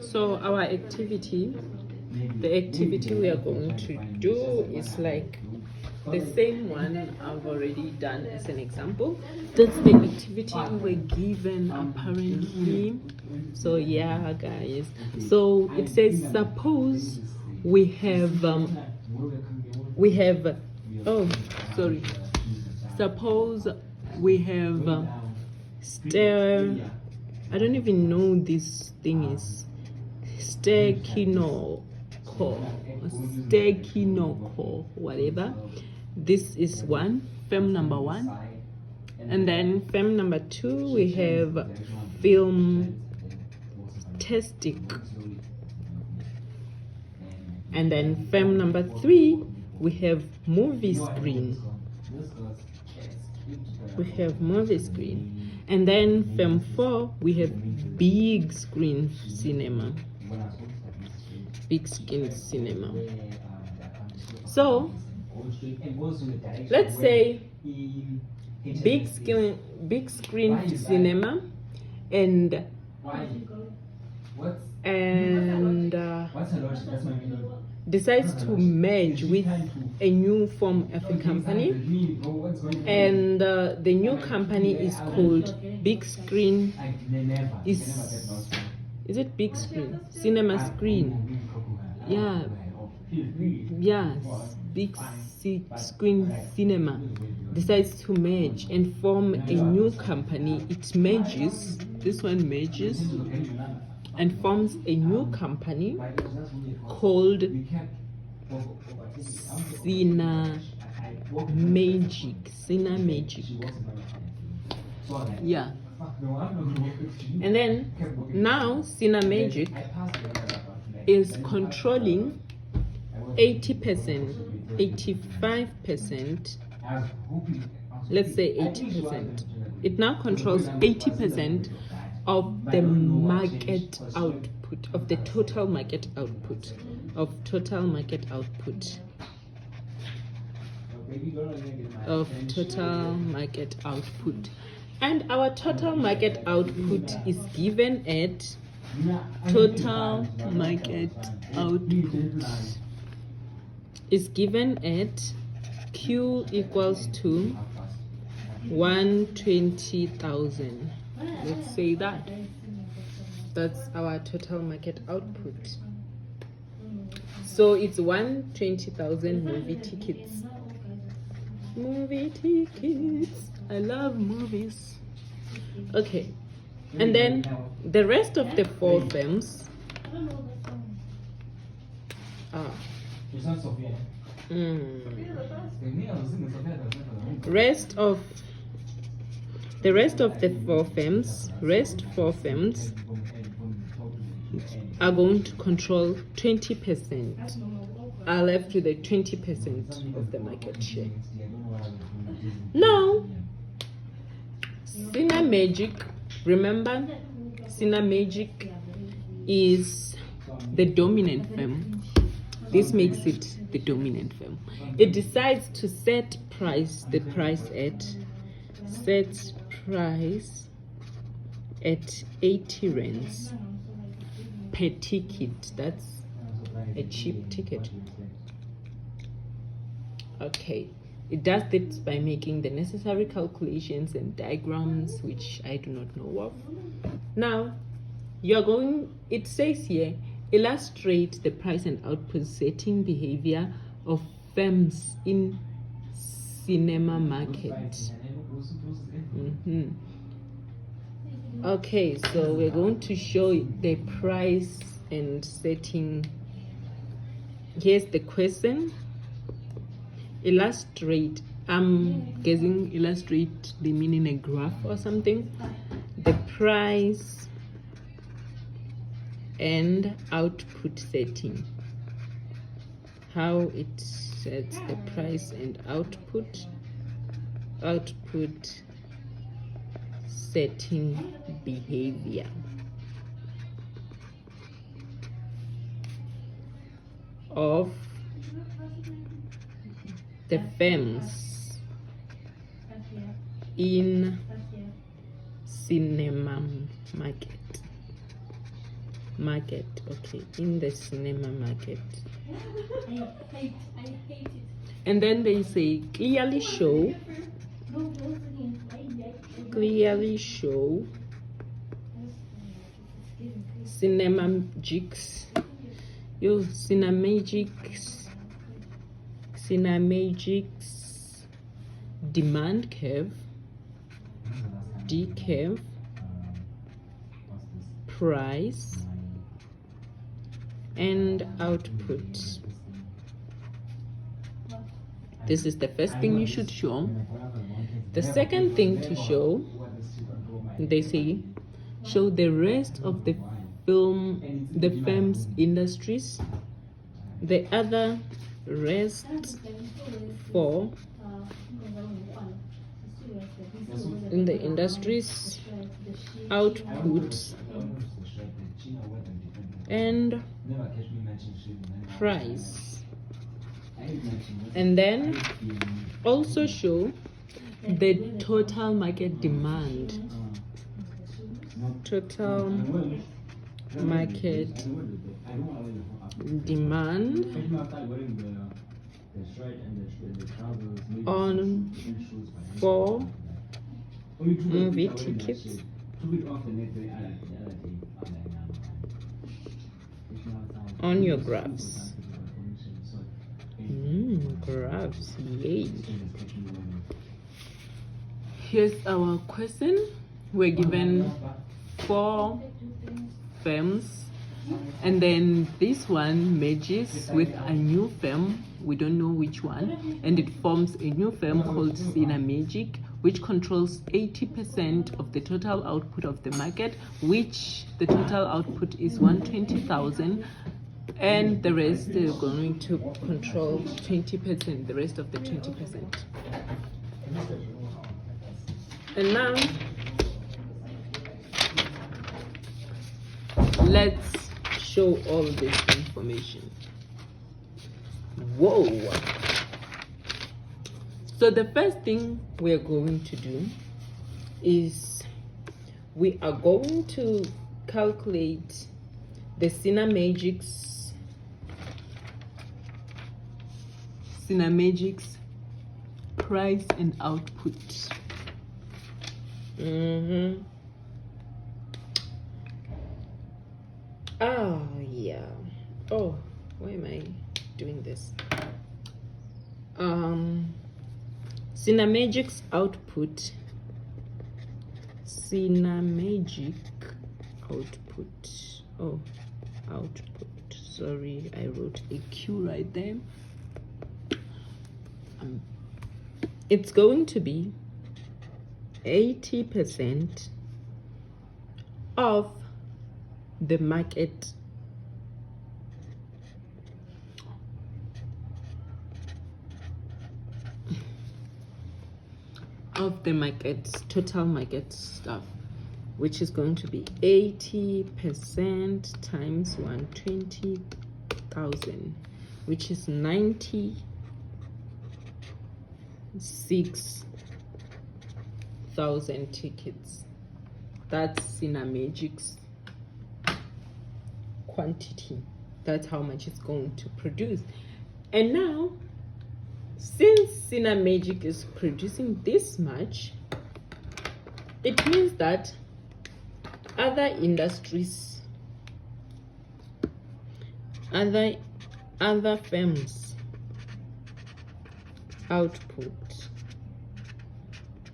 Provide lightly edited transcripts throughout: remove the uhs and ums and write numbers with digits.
So our activity, the activity we are going to do is like the same one I've already done as an example. That's the activity we were given apparently. So yeah, guys. So it says suppose we have oh sorry. Suppose we have I don't even know this thing is sterkinol, whatever. This is film number one, and then film number two we have film testic, and then film number three we have movie screen. And then film 4 we have big screen cinema. So let's say big screen cinema and decides to merge with a new form of a company, and the new company is called Big Screen. Is it Big Screen? Cinema Screen. Yeah. Big Screen Cinema decides to merge and form a new company. It merges. This one merges and forms a new company called Cinemagic. Yeah. And then now Cinemagic is controlling 80%, 85%, let's say 80%. It now controls 80% of the market output, of the total market output, and our total market output is given at Q equals to 120,000. Let's say that's our total market output. So it's 120,000 movie tickets. I love movies. Okay, and then the rest of the 4 films the rest of the 4 films are going to control 20%, are left with the 20% of the market share. Now Cinemagic, remember Cinemagic is the dominant film. This makes it the dominant film. It decides to set the price at 80 rands per ticket. That's a cheap ticket. Okay, it does this by making the necessary calculations and diagrams, which I do not know of. Now it says here, illustrate the price and output setting behavior of firms in cinema market. Okay, so we're going to show the price and setting. Here's the question. Illustrate. I'm guessing illustrate they mean in a graph or something. The price and output setting. How it sets the price and output setting behavior of the firms in cinema market. market. Okay, in the cinema market. And then they say clearly show Cinemagics demand curve, D curve, price, and output. This is the first thing you should show. The second thing to show, they say, show the rest of the firm's industries, the other rest for in the industries, outputs, and price. And then also show the total market demand. Total market demand on for movie tickets on your graphs. Graphs, yay. Here's our question. We're given 4 firms, and then this one merges with a new firm, we don't know which one, and it forms a new firm called Cinemagic, which controls 80% of the total output of the market, which the total output is 120,000, and the rest they're going to control 20%, the rest of the 20%. And now let's show all this information. Whoa! So the first thing we're going to do is we are going to calculate the Cinemagics price and output. Oh yeah. Oh, why am I doing this? Cinemagic's output. Cinemagic output. Oh, output. Sorry, I wrote a Q right there. It's going to be 80% of the market total market stuff, which is going to be 80% times 120,000, which is 96,000 tickets. That's Cinemagic's quantity. That's how much it's going to produce. And now, since Cinemagic is producing this much, it means that other industries, other firms' output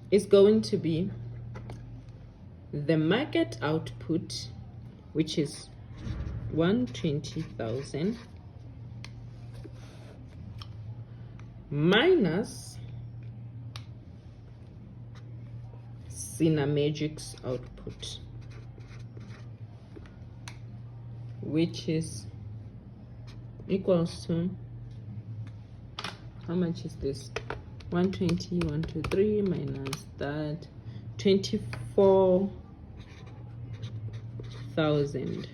is going to be the market output, which is 120,000 minus Cinemagic's output, which is equals to, how much is this? 120, 123 minus that, 24,000.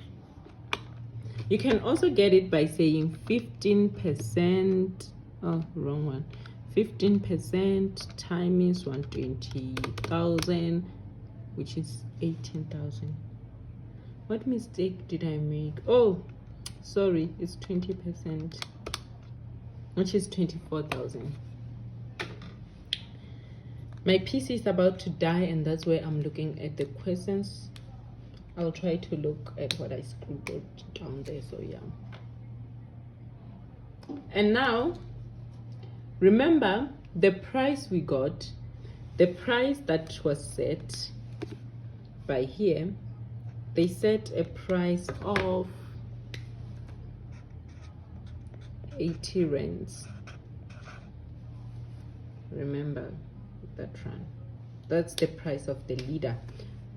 You can also get it by saying 15%, oh, wrong one. 15% times 120,000, which is 18,000. What mistake did I make? Oh, sorry, it's 20%, which is 24,000. My PC is about to die, and that's why I'm looking at the questions. I'll try to look at what I scribbled down there. So yeah. And now, remember the price we got, the price that was set by here. They set a price of 80 rands. Remember that one. That's the price of the leader.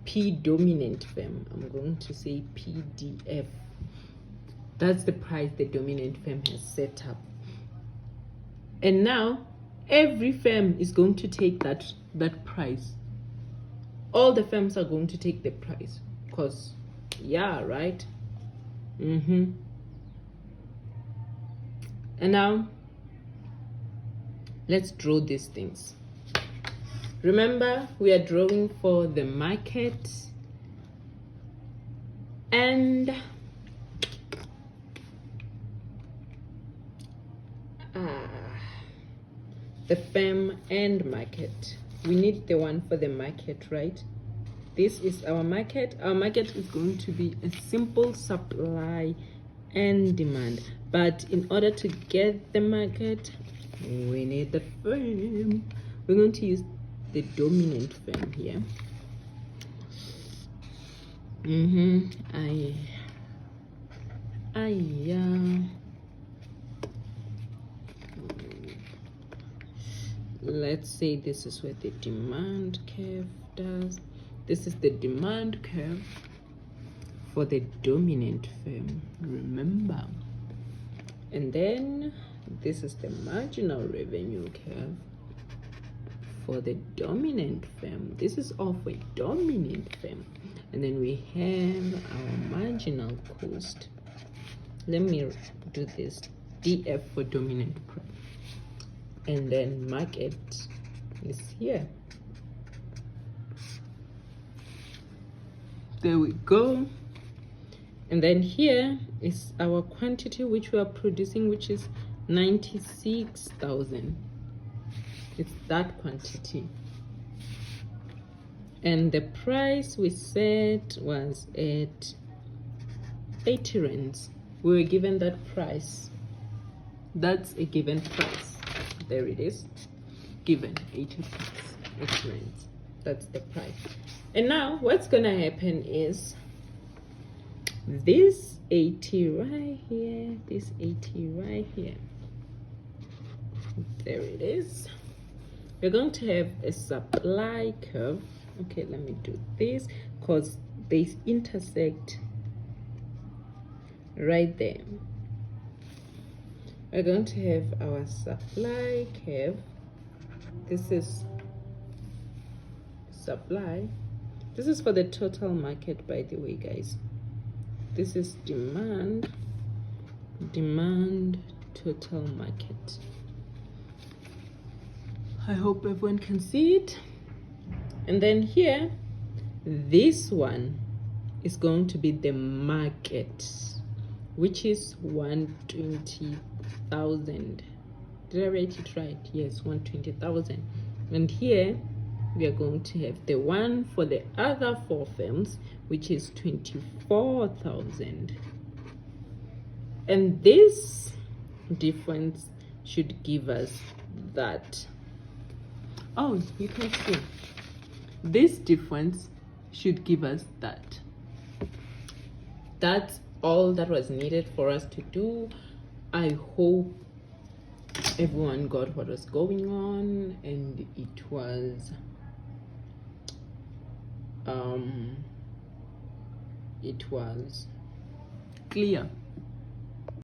P dominant firm. I'm going to say PDF. That's the price the dominant firm has set up. And now every firm is going to take that price. All the firms are going to take the price. Because, yeah, right? And now, let's draw these things. Remember, we are drawing for the market and the firm and market. We need the one for the market, right? This is our market. Our market is going to be a simple supply and demand. But in order to get the market, we need the firm. We're going to use the dominant firm here. Let's say this is where the demand curve does. This is the demand curve for the dominant firm, remember. And then this is the marginal revenue curve for the dominant firm. This is all for a dominant firm. And then we have our marginal cost. Let me do this. DF for dominant firm. And then market is here. There we go. And then here is our quantity which we are producing, which is 96,000. It's that quantity. And the price we set was at 80 rands. We were given that price. That's a given price. There it is. Given 80 rands. That's the price. And now what's gonna happen is this 80 right here, this 80 right here. There it is. We're going to have a supply curve. Okay, let me do this because they intersect right there. We're going to have our supply curve. This is supply. This is for the total market, by the way, guys. This is demand, total market. I hope everyone can see it. And then here, this one is going to be the market, which is 120,000. Did I write it right? Yes, 120,000. And here we are going to have the one for the other four firms, which is 24,000. And this difference should give us that. Oh, you can see. This difference should give us that. That's all that was needed for us to do. I hope everyone got what was going on, and it was clear.